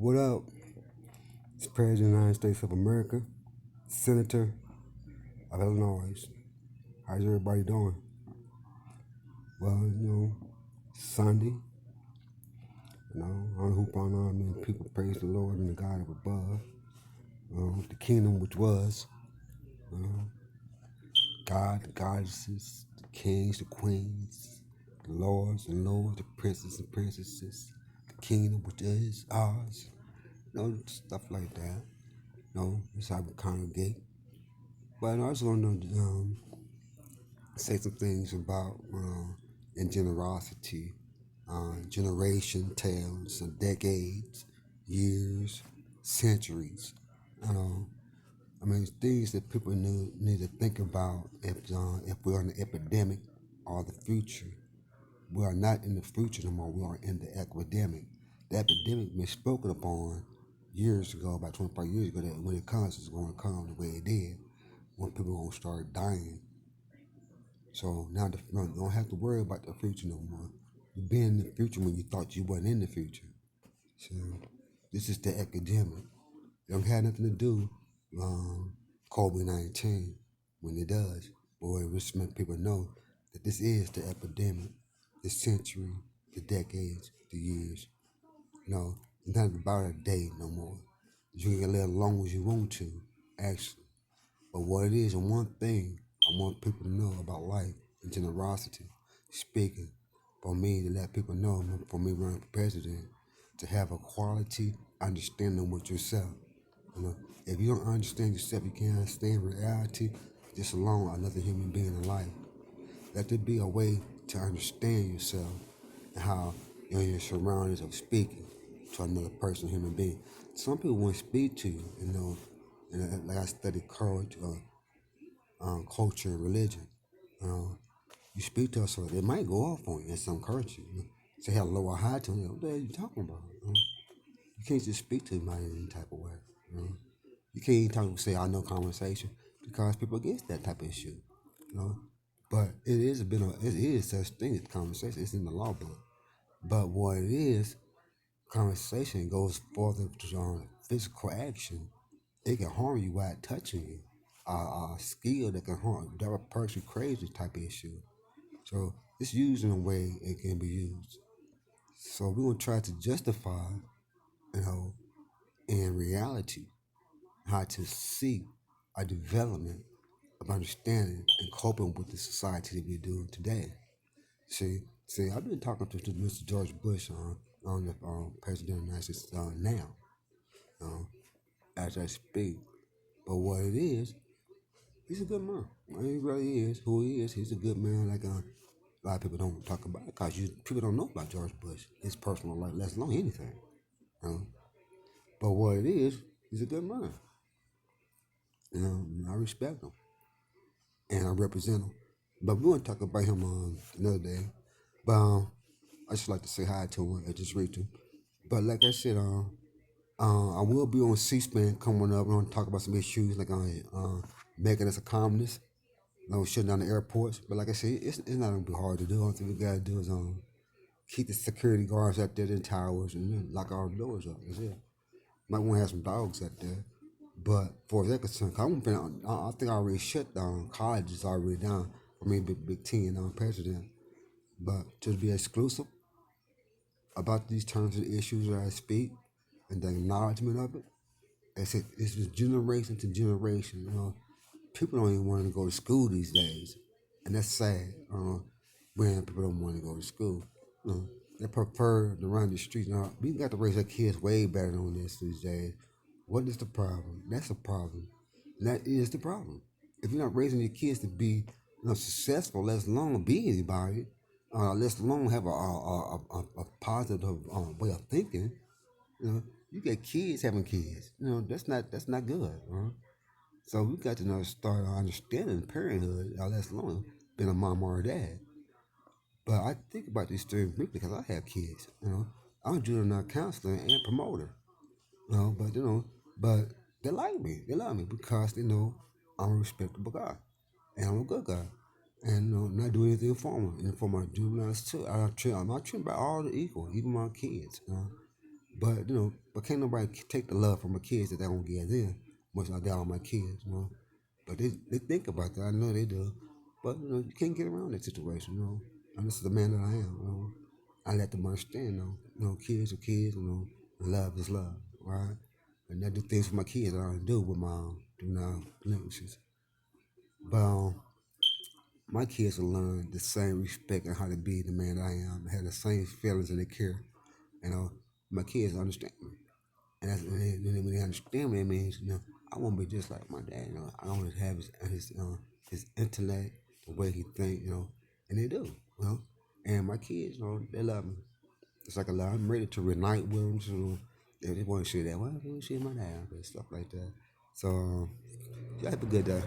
What up? It's President of the United States of America, Senator of Illinois. How's everybody doing? Well, Sunday, on hoop on and people praise the Lord and the God of above. The kingdom which was, God, the goddesses, the kings, the queens, the lords and lords, the princes and princesses, the kingdom which is ours, stuff like that. That's how we congregate. But I was going to say some things about in generosity, generation tales, and decades, years, centuries. Things that people need to think about if we're in the epidemic or the future. We are not in the future no more. We are in the epidemic. The epidemic was spoken upon years ago, about 25 years ago, that when it comes, it's going to come the way it did. When people are going to start dying. So now you don't have to worry about the future no more. You've been in the future when you thought you wasn't in the future. So this is the epidemic. It don't have nothing to do COVID-19 when it does. Boy, it just make people know that this is the epidemic, the century, the decades, the years. It's not about a day no more. You can live as long as you want to, actually. But what it is, and one thing I want people to know about life and generosity, speaking, for me to let people know, for me running for president, to have a quality understanding with yourself. If you don't understand yourself, you can't understand reality, just alone another human being in life. Let there be a way to understand yourself and how you're in your surroundings of speaking to another person, human being. Some people won't speak to you, and like I studied culture and religion. You speak to us, so it might go off on you in some culture. Say hello or hi to them. What the hell are you talking about? You can't just speak to anybody in any type of way. You can't even talk say I know conversation because people against that type of issue. But it is such thing as conversation. It's in the law book. But what it is, conversation goes further to physical action. It can harm you while touching you. A skill that can harm that person crazy type of issue. So it's used in a way it can be used. So we're gonna try to justify, in reality, how to see a development of understanding and coping with the society that we're doing today. See, I've been talking to Mr. George Bush on the president of the United States now, as I speak. But what it is, he's a good man. He really is. Who he is, he's a good man. Like a lot of people don't talk about it because people don't know about George Bush, his personal life, let alone anything. But what it is, he's a good man. I respect him and I represent him. But we're gonna talk about him another day. But I just like to say hi to him and just read him. But like I said, I will be on C-SPAN coming up. We're gonna talk about some issues like making us a communist, shutting down the airports. But like I said, it's not gonna be hard to do. All thing we gotta do is keep the security guards out there in towers and lock our doors up. That's it. Might want to have some dogs out there. But for that concern, I think I already shut down. College is already down. Big Ten president. But to be exclusive about these terms and issues that I speak and the acknowledgement of it, it's just generation to generation. People don't even want to go to school these days, and that's sad. When people don't want to go to school, they prefer to run the streets. Now we got to raise our kids way better than this these days. What is the problem? That's the problem. And that is the problem. If you're not raising your kids to be successful, let alone be anybody, let alone have a positive way of thinking, you get kids having kids. That's not good. So we got to start understanding parenthood, let alone being a mom or a dad. But I think about these things briefly because I have kids. I'm a juvenile counselor and promoter. But they like me. They love me because they know I'm a respectable guy and I'm a good guy. And not do anything for them. And for my juveniles too. I treat by all the equal, even my kids. But but can't nobody take the love from my kids that they don't give them. Much like that on my kids. But they think about that. I know they do. But you can't get around that situation. And this is the man that I am. I let them understand. Kids are kids. And love is love, right? And I do things for my kids that I don't do with my relationships. But my kids will learn the same respect and how to be the man that I am, have the same feelings and they care. You know, my kids understand me. And when they understand me, it means I want to be just like my dad. I want to have his intellect, the way he think. And they do. You know, and my kids, they love me. It's like a lot. I'm ready to reunite with them. So they want to share that. Well, share my dad and stuff like that. So y'all have a good day.